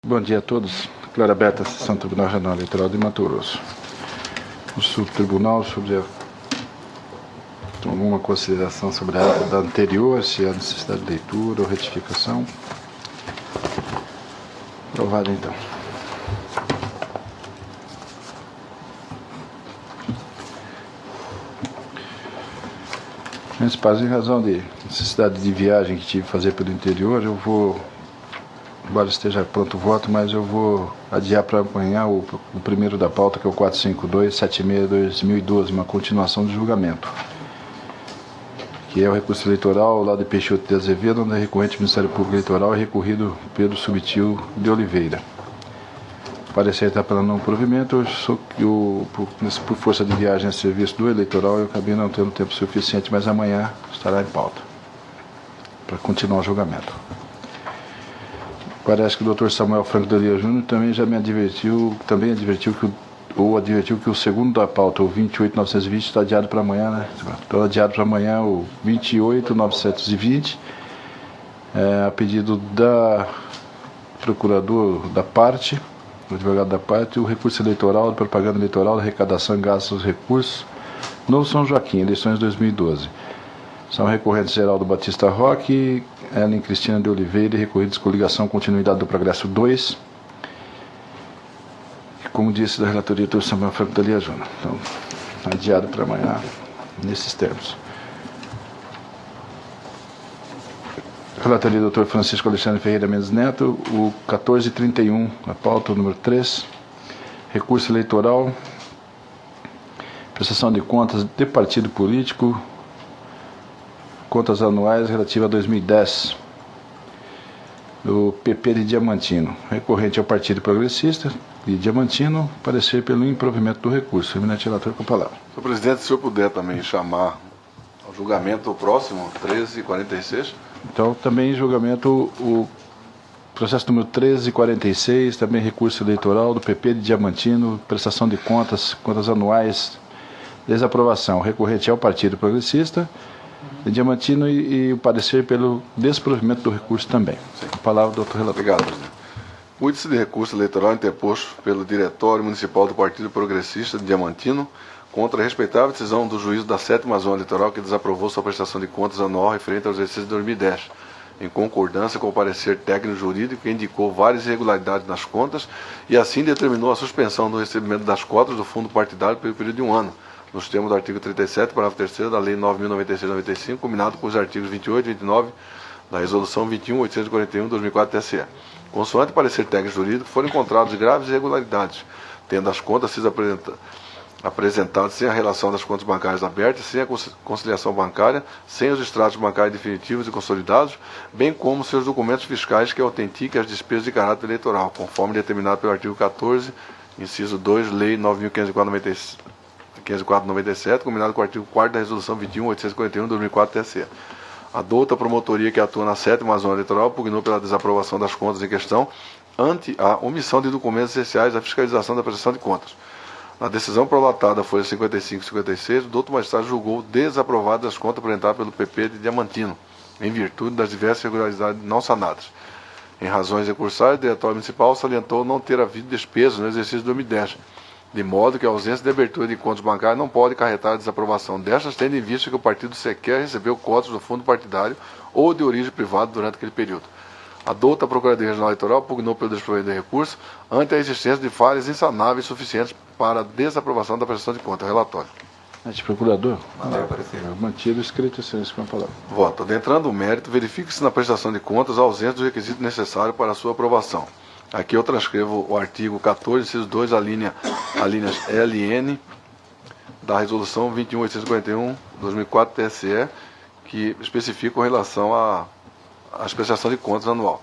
Bom dia a todos. Declaro aberta a sessão do Tribunal Regional Eleitoral de Mato Grosso. O subtribunal sobre alguma consideração sobre a ata da anterior, se há necessidade de leitura ou retificação. Aprovado então. Nesse caso, em razão de necessidade de viagem que tive que fazer pelo interior, eu vou, embora esteja pronto o voto, mas eu vou adiar para amanhã o primeiro da pauta, que é o 452-76-2012, uma continuação do julgamento, que é o recurso eleitoral lá de Peixoto de Azevedo, onde é recorrente do Ministério Público Eleitoral e recorrido Pedro Subtil de Oliveira. O parecer está pelo não provimento, por força de viagem a serviço do eleitoral, eu acabei não tendo tempo suficiente, mas amanhã estará em pauta para continuar o julgamento. Parece que o Dr. Samuel Franco Delia Júnior também já me advertiu, advertiu que o segundo da pauta, o 28.920, está adiado para amanhã, né? Então, adiado para amanhã o 28.920, a pedido da procurador da parte, do advogado da parte, o recurso eleitoral, de propaganda eleitoral, arrecadação e gastos dos recursos, Novo São Joaquim, eleições 2012. São recorrentes Geraldo Batista Roque, Ellen Cristina de Oliveira e recorridos coligação Continuidade do Progresso 2. E, como disse da relatoria, Dr. Samuel Franco Delia Júnior. Então, adiado para amanhã, nesses termos. Relatoria do Dr. Francisco Alexandre Ferreira Mendes Neto, o 1431, a pauta, o número 3. Recurso eleitoral, prestação de contas de partido político, contas anuais relativas a 2010, do PP de Diamantino, recorrente ao Partido Progressista de Diamantino, parecer pelo improvimento do recurso. Eminente relator, com a palavra. Senhor presidente, se o senhor puder também chamar ao julgamento próximo, 1346. Então, também em julgamento o processo número 1346, também recurso eleitoral do PP de Diamantino, prestação de contas anuais, desaprovação, recorrente ao Partido Progressista de Diamantino e o parecer pelo desprovimento do recurso também. Sim. A palavra, doutor relator. Obrigado, presidente. Cuide-se de recurso eleitoral interposto pelo Diretório Municipal do Partido Progressista de Diamantino contra a respeitável decisão do juízo da 7ª Zona Eleitoral que desaprovou sua prestação de contas anual referente ao exercício de 2010, em concordância com o parecer técnico-jurídico que indicou várias irregularidades nas contas e assim determinou a suspensão do recebimento das cotas do fundo partidário pelo período de um ano, nos termos do artigo 37, parágrafo 3º da Lei 9.096/95, combinado com os artigos 28 e 29 da Resolução 21.841/2004 TSE. Consoante parecer técnico-jurídico, foram encontradas graves irregularidades, tendo as contas sido apresentadas sem a relação das contas bancárias abertas, sem a conciliação bancária, sem os extratos bancários definitivos e consolidados, bem como seus documentos fiscais que autentiquem as despesas de caráter eleitoral, conforme determinado pelo artigo 14, inciso 2, Lei 9.504/97, combinado com o artigo 4º da Resolução 21.841/2004 TSE. A douta promotoria que atua na 7ª Zona Eleitoral pugnou pela desaprovação das contas em questão ante a omissão de documentos essenciais da fiscalização da prestação de contas. Na decisão prolatada, folha 55 e 56, o doutor magistrado julgou desaprovadas as contas apresentadas pelo PP de Diamantino, em virtude das diversas irregularidades não sanadas. Em razões recursais, o Diretório Municipal salientou não ter havido despesas no exercício de 2010, de modo que a ausência de abertura de contas bancárias não pode acarretar a desaprovação destas, tendo em vista que o partido sequer recebeu cotas do fundo partidário ou de origem privada durante aquele período. A douta Procuradoria Regional Eleitoral pugnou pelo desprovimento de recurso ante a existência de falhas insanáveis suficientes para a desaprovação da prestação de contas. Relatório. Procurador, mantido escrito assim, com a palavra. Voto. Adentrando o mérito, verifique-se na prestação de contas a ausência do requisito necessário para a sua aprovação. Aqui eu transcrevo o artigo 14, inciso 2, alíneas LN da Resolução 21.841/2004 TSE, que especifica com relação à prestação de contas anual.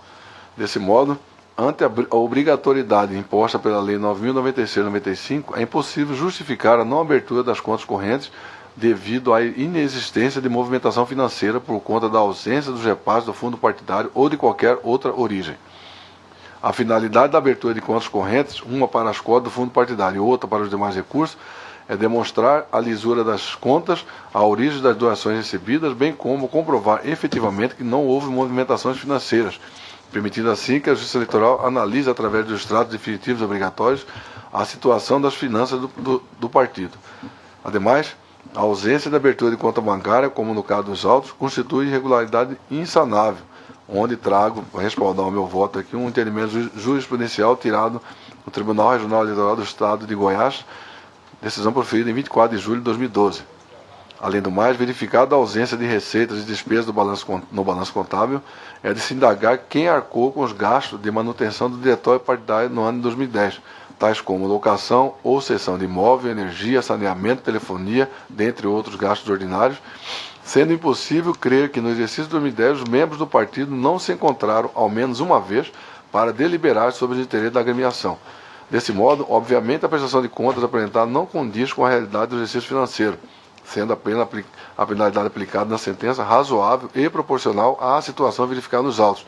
Desse modo, ante a obrigatoriedade imposta pela Lei 9.096/95, é impossível justificar a não abertura das contas correntes devido à inexistência de movimentação financeira por conta da ausência dos repasses do fundo partidário ou de qualquer outra origem. A finalidade da abertura de contas correntes, uma para as cotas do fundo partidário e outra para os demais recursos, é demonstrar a lisura das contas, a origem das doações recebidas, bem como comprovar efetivamente que não houve movimentações financeiras, permitindo assim que a Justiça Eleitoral analise através dos extratos definitivos obrigatórios a situação das finanças do partido. Ademais, a ausência de abertura de conta bancária, como no caso dos autos, constitui irregularidade insanável, onde trago, para respaldar o meu voto aqui, um entendimento jurisprudencial tirado do Tribunal Regional Eleitoral do Estado de Goiás, decisão proferida em 24 de julho de 2012. Além do mais, verificada a ausência de receitas e despesas no balanço contábil, é de se indagar quem arcou com os gastos de manutenção do diretório partidário no ano de 2010, tais como locação ou cessão de imóvel, energia, saneamento, telefonia, dentre outros gastos ordinários, sendo impossível crer que no exercício de 2010 os membros do partido não se encontraram ao menos uma vez para deliberar sobre os interesses da agremiação. Desse modo, obviamente, a prestação de contas apresentada não condiz com a realidade do exercício financeiro, sendo a penalidade aplicada na sentença razoável e proporcional à situação verificada nos autos,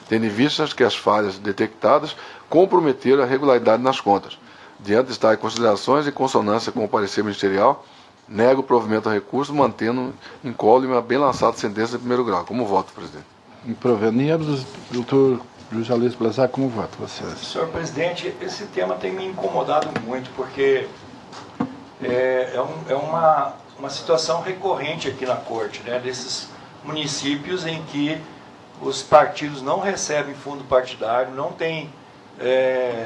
tendo em vista que as falhas detectadas comprometeram a regularidade nas contas. Diante de tais considerações, em consonância com o parecer ministerial, nego o provimento ao recurso, mantendo incólume a bem lançada sentença de primeiro grau. Como voto, presidente? Improvenidos, doutor Luiz Alício Blazar, como voto você? Senhor presidente, esse tema tem me incomodado muito, porque é uma situação recorrente aqui na Corte, né, desses municípios em que os partidos não recebem fundo partidário, não tem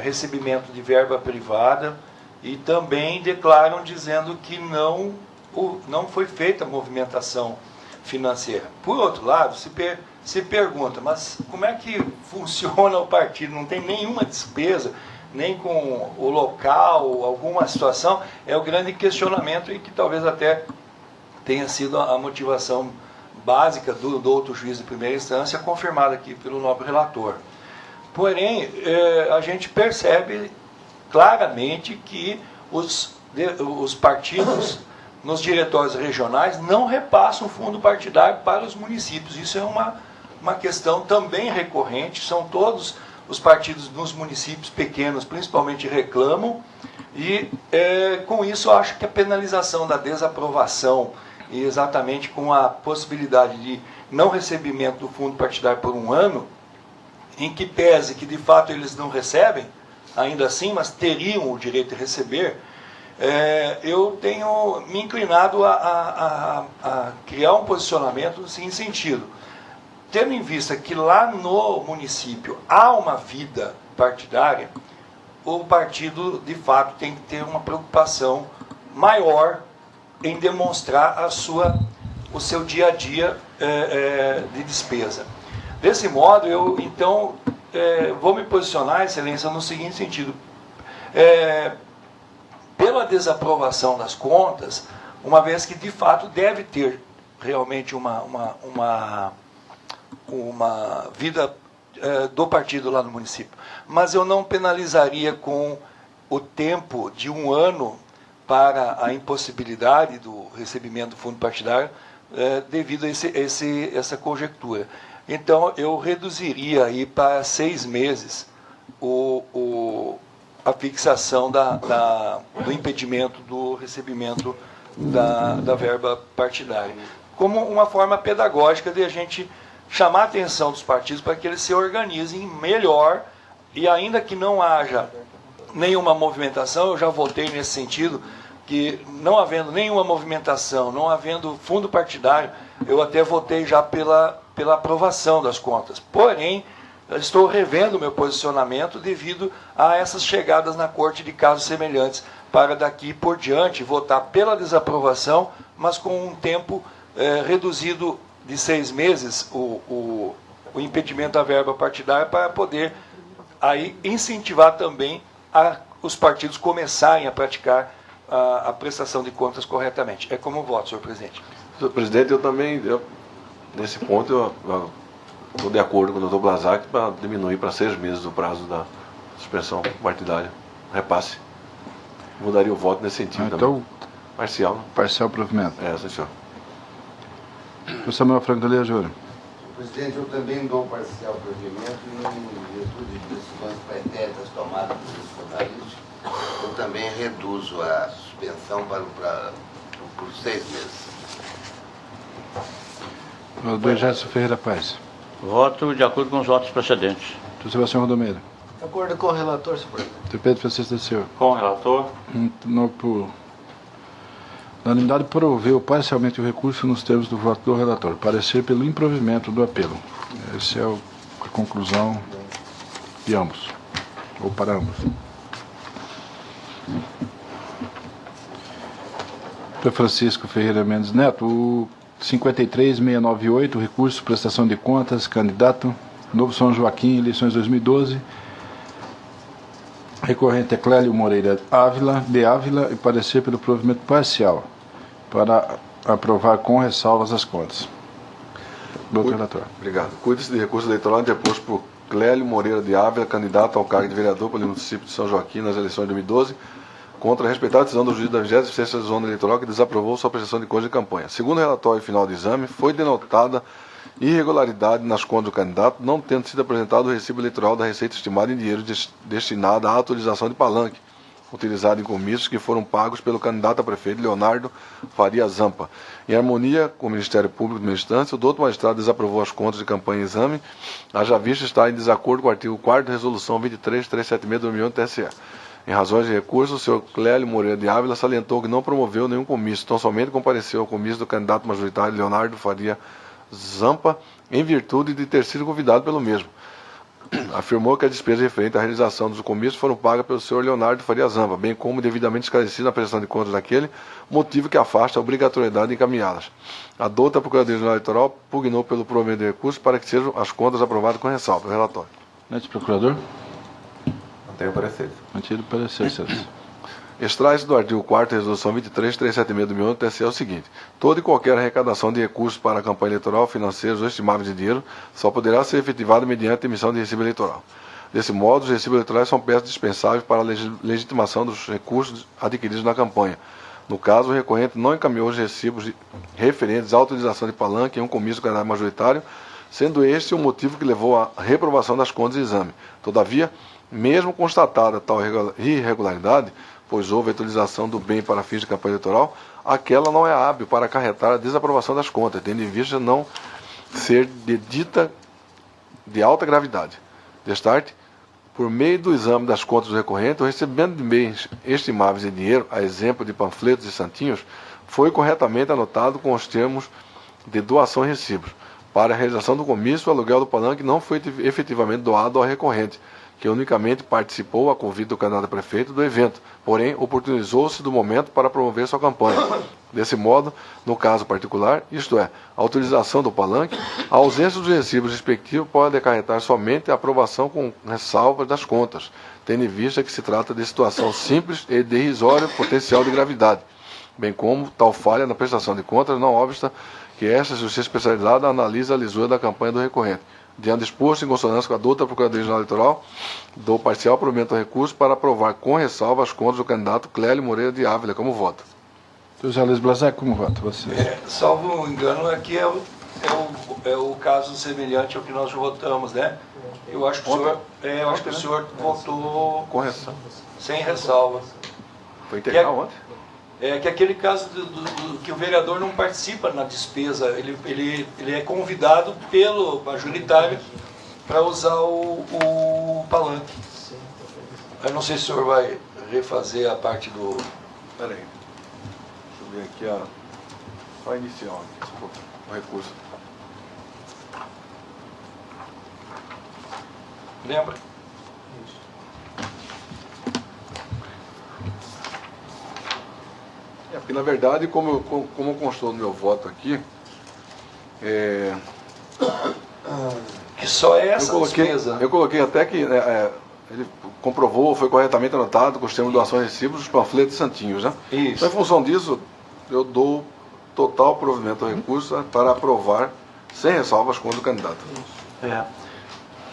recebimento de verba privada e também declaram dizendo que não foi feita a movimentação financeira. Por outro lado, se pergunta, mas como é que funciona o partido? Não tem nenhuma despesa, nem com o local, alguma situação? É o grande questionamento e que talvez até tenha sido a motivação básica do outro juiz de primeira instância, confirmada aqui pelo nobre relator. Porém, a gente percebe claramente que os partidos nos diretórios regionais não repassam fundo partidário para os municípios. Isso é uma questão também recorrente, são todos os partidos nos municípios pequenos, principalmente, reclamam, e com isso eu acho que a penalização da desaprovação, e exatamente com a possibilidade de não recebimento do fundo partidário por um ano, em que pese que de fato eles não recebem, ainda assim, mas teriam o direito de receber, eu tenho me inclinado a criar um posicionamento no seguinte sentido: tendo em vista que lá no município há uma vida partidária, o partido de fato tem que ter uma preocupação maior em demonstrar o seu dia a dia de despesa. Desse modo, eu então vou me posicionar, Excelência, no seguinte sentido: pela desaprovação das contas, uma vez que de fato deve ter realmente uma vida do partido lá no município, mas eu não penalizaria com o tempo de um ano para a impossibilidade do recebimento do fundo partidário devido a essa conjectura. Então, eu reduziria aí para 6 meses a fixação do impedimento do recebimento da verba partidária, como uma forma pedagógica de a gente chamar a atenção dos partidos para que eles se organizem melhor, e ainda que não haja nenhuma movimentação, eu já votei nesse sentido, que não havendo nenhuma movimentação, não havendo fundo partidário, eu até votei já pela aprovação das contas. Porém, estou revendo o meu posicionamento devido a essas chegadas na Corte de casos semelhantes, para daqui por diante votar pela desaprovação, mas com um tempo reduzido de 6 meses, o impedimento da verba partidária, para poder aí incentivar também os partidos começarem a praticar a prestação de contas corretamente. É como voto, senhor presidente. Senhor presidente, nesse ponto, eu estou de acordo com o doutor Blazar para diminuir para 6 meses o prazo da suspensão partidária. Repasse. Mudaria o voto nesse sentido então, também. Parcial, né? Parcial provimento. Sim, senhor. O Samuel Franco Delia Júnior. Presidente, eu também dou parcial provimento em virtude de decisões pretéritas tomadas pelos jornalistas. Eu também reduzo a suspensão por 6 meses. O doutor Gerson Ferreira Paz. Voto de acordo com os votos precedentes. Doutor Sebastião Rodomeira. De acordo com o relator, senhor presidente. Doutor Pedro Francisco da Silva. Com o relator. Por unanimidade, proveu parcialmente o recurso nos termos do voto do relator. Parecer pelo improvimento do apelo. Essa é a conclusão de ambos, ou para ambos. Doutor Francisco Ferreira Mendes Neto, o 53698, recurso, prestação de contas, candidato, Novo São Joaquim, eleições 2012. Recorrente é Clélio Moreira de Ávila e parecer pelo provimento parcial para aprovar com ressalvas as contas. Doutor relator. Obrigado. Cuida-se de recurso eleitoral interposto por Clélio Moreira de Ávila, candidato ao cargo de vereador pelo município de São Joaquim nas eleições de 2012, contra a respeitada decisão do juiz da 26ª Zona Eleitoral que desaprovou sua prestação de contas de campanha. Segundo o relatório final do exame, foi denotada irregularidade nas contas do candidato, não tendo sido apresentado o recibo eleitoral da receita estimada em dinheiro destinada à atualização de palanque, utilizado em comícios que foram pagos pelo candidato a prefeito Leonardo Faria Zampa. Em harmonia com o Ministério Público de uma instância, o doutor magistrado desaprovou as contas de campanha e exame, haja vista estar em desacordo com o artigo 4º da Resolução 23376 do 2011 TSE. Em razões de recurso, o senhor Clélio Moreira de Ávila salientou que não promoveu nenhum comício, tão somente compareceu ao comício do candidato majoritário Leonardo Faria Zampa, em virtude de ter sido convidado pelo mesmo. Afirmou que as despesas referentes à realização dos comícios foram pagas pelo senhor Leonardo Faria Zampa, bem como devidamente esclarecido na prestação de contas daquele, motivo que afasta a obrigatoriedade de encaminhá-las. A douta Procuradoria-Geral Eleitoral pugnou pelo provimento de recursos para que sejam as contas aprovadas com ressalva. O relatório. Noite, procurador. Mantenho o parecer. Mantido o parecer, excelência. Extrai-se do artigo 4º da Resolução 23376 do 2011 TSE o seguinte: toda e qualquer arrecadação de recursos para a campanha eleitoral, financeiros ou estimáveis de dinheiro só poderá ser efetivada mediante a emissão de recibo eleitoral. Desse modo, os recibos eleitorais são peças dispensáveis para a legitimação dos recursos adquiridos na campanha. No caso, o recorrente não encaminhou os recibos referentes à utilização de palanque em um comício do candidato majoritário, sendo este o motivo que levou à reprovação das contas do exame. Todavia, mesmo constatada tal irregularidade, pois houve a utilização do bem para fins de campanha eleitoral, aquela não é hábil para acarretar a desaprovação das contas, tendo em vista não ser de dita de alta gravidade. Destarte, por meio do exame das contas do recorrente, o recebimento de bens estimáveis em dinheiro, a exemplo de panfletos e santinhos, foi corretamente anotado com os termos de doação e recibos. Para a realização do comício, o aluguel do palanque não foi efetivamente doado ao recorrente, que unicamente participou a convite do candidato a prefeito do evento, porém oportunizou-se do momento para promover sua campanha. Desse modo, no caso particular, isto é, a utilização do palanque, a ausência dos recibos respectivos pode acarretar somente a aprovação com ressalvas das contas, tendo em vista que se trata de situação simples e de irrisório potencial de gravidade, bem como tal falha na prestação de contas, não obsta que esta justiça especializada analisa a lisura da campanha do recorrente. Diante disposto, em consonância com a douta Procuradoria-Geral Eleitoral, dou parcial provimento ao recurso para aprovar com ressalva as contas do candidato Clélio Moreira de Ávila como voto. Doutor José Luiz Blazak, como vota você? Salvo engano, aqui é o caso semelhante ao que nós votamos, né? Eu acho que o senhor votou Correção. sem ressalva. Foi integral ontem? Que aquele caso que o vereador não participa na despesa, ele é convidado pelo majoritário para usar o palanque. Eu não sei se o senhor vai refazer a parte do... Espera aí. Deixa eu ver aqui só inicial, o recurso. Lembra? Porque, na verdade, como constou no meu voto aqui, Que só é essa despesa. eu coloquei até que ele comprovou, foi corretamente anotado com os termos de doações e recibos, os panfletos e santinhos, né? Isso. Então, em função disso, eu dou total provimento ao recurso para aprovar, sem ressalva, as contas do candidato.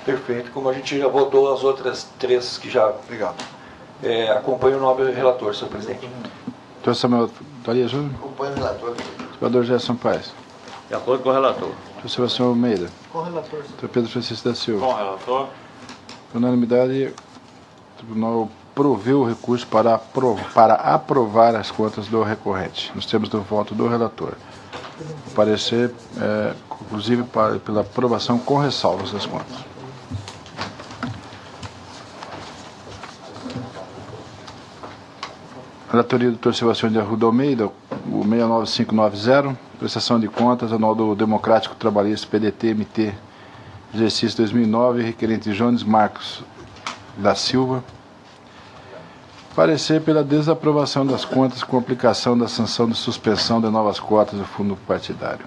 Perfeito. Como a gente já votou as outras três que já Obrigado. acompanham o nobre relator, senhor presidente. Doutor Samuel Faria Júnior. Acompanho o relator. Senador Gerson Paes. De acordo com o relator. Doutor Sebastião Almeida. Com o relator, senhor. Doutor Pedro Francisco da Silva. Com o relator. Por unanimidade, o tribunal proveu o recurso para aprovar as contas do recorrente, nos termos do voto do relator. parecer, inclusive pela aprovação com ressalvas das contas. Relatoria do Dr. Sebastião de Arruda Almeida, o 69590, prestação de contas anual do Democrático Trabalhista PDT-MT, exercício 2009, requerente Jones Marcos da Silva. Parecer pela desaprovação das contas com aplicação da sanção de suspensão de novas cotas do fundo partidário,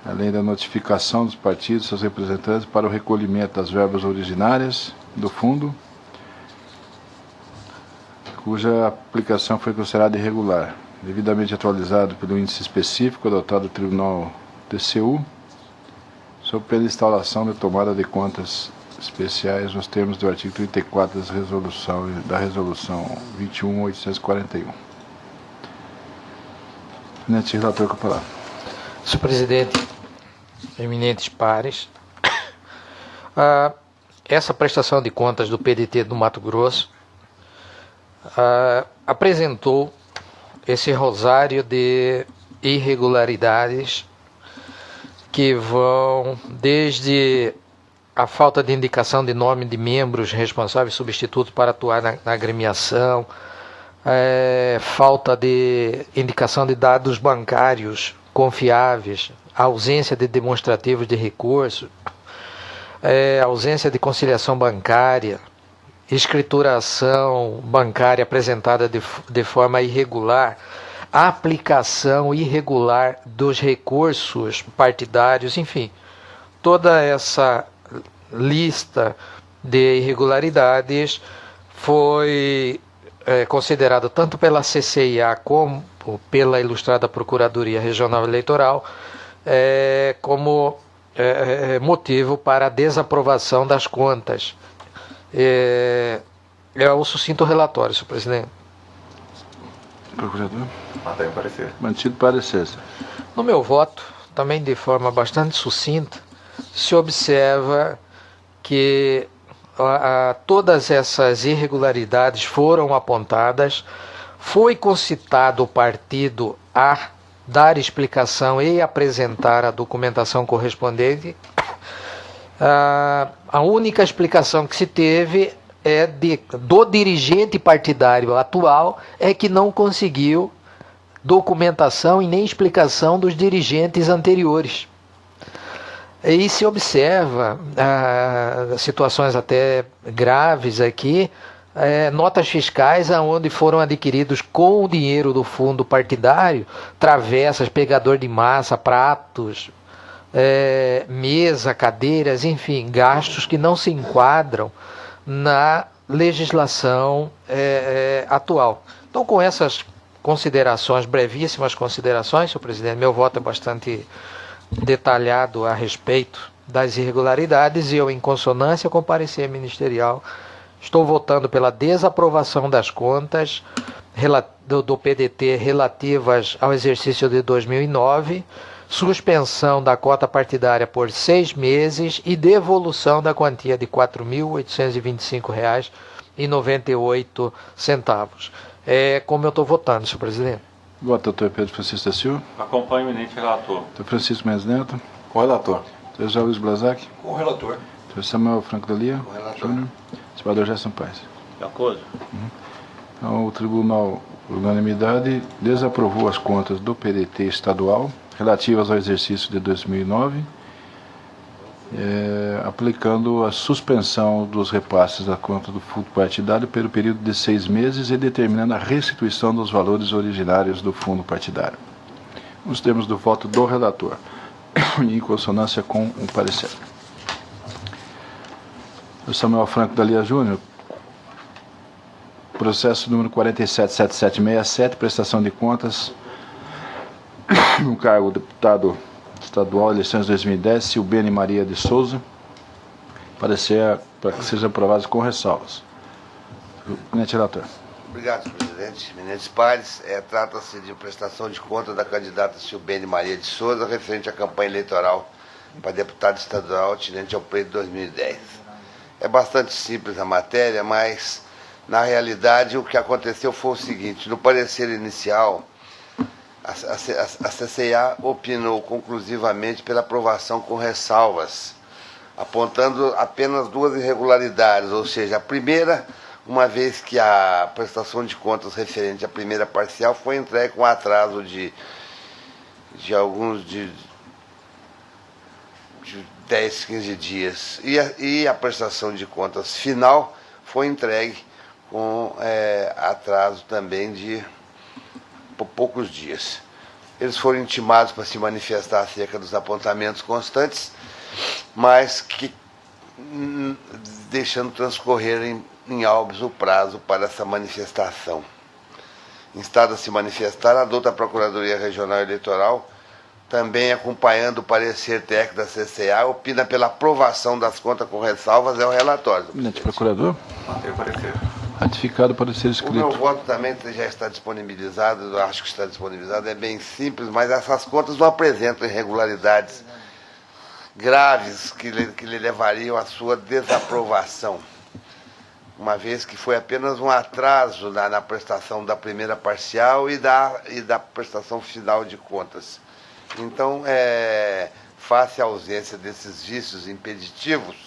além da notificação dos partidos e seus representantes para o recolhimento das verbas originárias do fundo, cuja aplicação foi considerada irregular, devidamente atualizado pelo índice específico adotado pelo Tribunal TCU, sob pela instauração da tomada de contas especiais nos termos do artigo 34 da resolução 21.841. Presidente relator, com a palavra. Senhor presidente, eminentes pares, essa prestação de contas do PDT do Mato Grosso apresentou esse rosário de irregularidades que vão desde a falta de indicação de nome de membros responsáveis substitutos para atuar na agremiação, falta de indicação de dados bancários confiáveis, ausência de demonstrativos de recurso, ausência de conciliação bancária, escrituração bancária apresentada de forma irregular, aplicação irregular dos recursos partidários, enfim, toda essa lista de irregularidades foi considerada tanto pela CCIA como pela Ilustrada Procuradoria Regional Eleitoral como motivo para a desaprovação das contas. É o sucinto relatório, senhor presidente. Procurador? Mantém o parecer. Mantido parecer. No meu voto, também de forma bastante sucinta, se observa que todas essas irregularidades foram apontadas, foi concitado o partido a dar explicação e apresentar a documentação correspondente. A única explicação que se teve do dirigente partidário atual é que não conseguiu documentação e nem explicação dos dirigentes anteriores. E se observa situações até graves aqui, notas fiscais onde foram adquiridos com o dinheiro do fundo partidário, travessas, pegador de massa, pratos, mesa, cadeiras, enfim, gastos que não se enquadram na legislação atual. Então, com essas considerações, brevíssimas considerações, senhor presidente, meu voto é bastante detalhado a respeito das irregularidades e eu, em consonância com o parecer ministerial, estou votando pela desaprovação das contas do PDT relativas ao exercício de 2009, suspensão da cota partidária por 6 meses e devolução da quantia de R$ 4.825,98. É como eu estou votando, senhor presidente. Vota, doutor Pedro Francisco da Silva. Acompanho o eminente relator. Doutor Francisco Mendes Neto. Com o relator. Doutor José Luiz Blazac. Com o relator. Doutor Samuel Franco da Lia. Com o relator. Júnior. Senador Gerson Paes. De acordo? Então, o Tribunal, por unanimidade, desaprovou as contas do PDT estadual relativas ao exercício de 2009, aplicando a suspensão dos repasses da conta do fundo partidário pelo período de 6 meses e determinando a restituição dos valores originários do fundo partidário. Nos termos do voto do relator, em consonância com o parecer. O Samuel Franco da Lia Júnior, processo número 477767, prestação de contas no cargo deputado estadual, eleições 2010, Silbene Maria de Souza, parecer para que seja aprovado com ressalvas. Eminente relator. Obrigado, senhor presidente. Eminentes pares, trata-se de prestação de conta da candidata Silbene Maria de Souza, referente à campanha eleitoral para deputado estadual, tinente ao pleito de 2010. É bastante simples a matéria, mas, na realidade, o que aconteceu foi o seguinte: no parecer inicial, A CCA opinou conclusivamente pela aprovação com ressalvas, apontando apenas duas irregularidades, ou seja, a primeira, uma vez que a prestação de contas referente à primeira parcial foi entregue com atraso de 10, 15 dias, e a prestação de contas final foi entregue com atraso também de poucos dias. Eles foram intimados para se manifestar acerca dos apontamentos constantes, mas que deixando transcorrer em óbitos o prazo para essa manifestação. Instado a se manifestar, a douta Procuradoria Regional Eleitoral, também acompanhando o parecer técnico da CCA, opina pela aprovação das contas com ressalvas ao relatório. Eminente procurador, Mantém o parecer. ratificado o parecer O escrito. meu voto também já está disponibilizado, eu acho que está disponibilizado, é bem simples, mas essas contas não apresentam irregularidades graves que lhe levariam à sua desaprovação, uma vez que foi apenas um atraso na prestação da primeira parcial e da prestação final de contas. Então, face à ausência desses vícios impeditivos,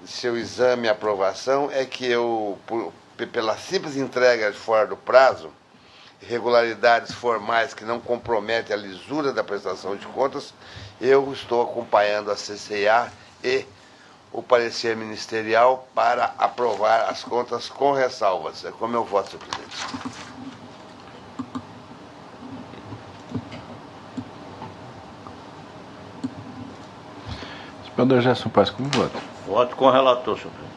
seu exame e aprovação, é que eu, pela simples entrega fora do prazo, irregularidades formais que não comprometem a lisura da prestação de contas, eu estou acompanhando a CCA e o parecer ministerial para aprovar as contas com ressalvas. É como eu voto, senhor presidente. Senador Gerson Paz, como vota? Voto com o relator, senhor presidente.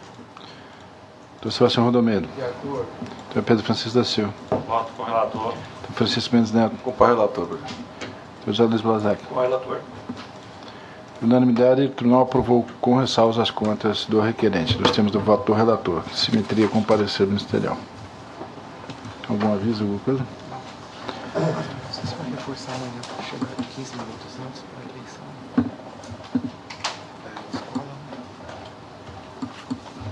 Doutor Sebastião Rodomeiro. De acordo. Doutor Pedro Francisco da Silva. Voto com o relator. Doutor Francisco Mendes Neto. Com o relator, presidente. Doutor José Luiz Blazac. Com o relator. Por unanimidade, o tribunal aprovou com ressalvas as contas do requerente. Nós temos do voto do relator. Simetria com o parecer ministerial. Algum aviso, alguma coisa? Vocês vão reforçar amanhã para chegar 15 minutos antes para a eleição. Escola.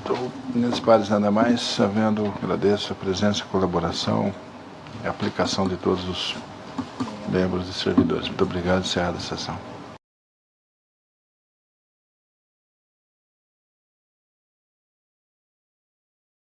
Então, nesses pares nada mais, agradeço a presença, a colaboração e a aplicação de todos os membros e servidores. Muito obrigado, encerrada a sessão.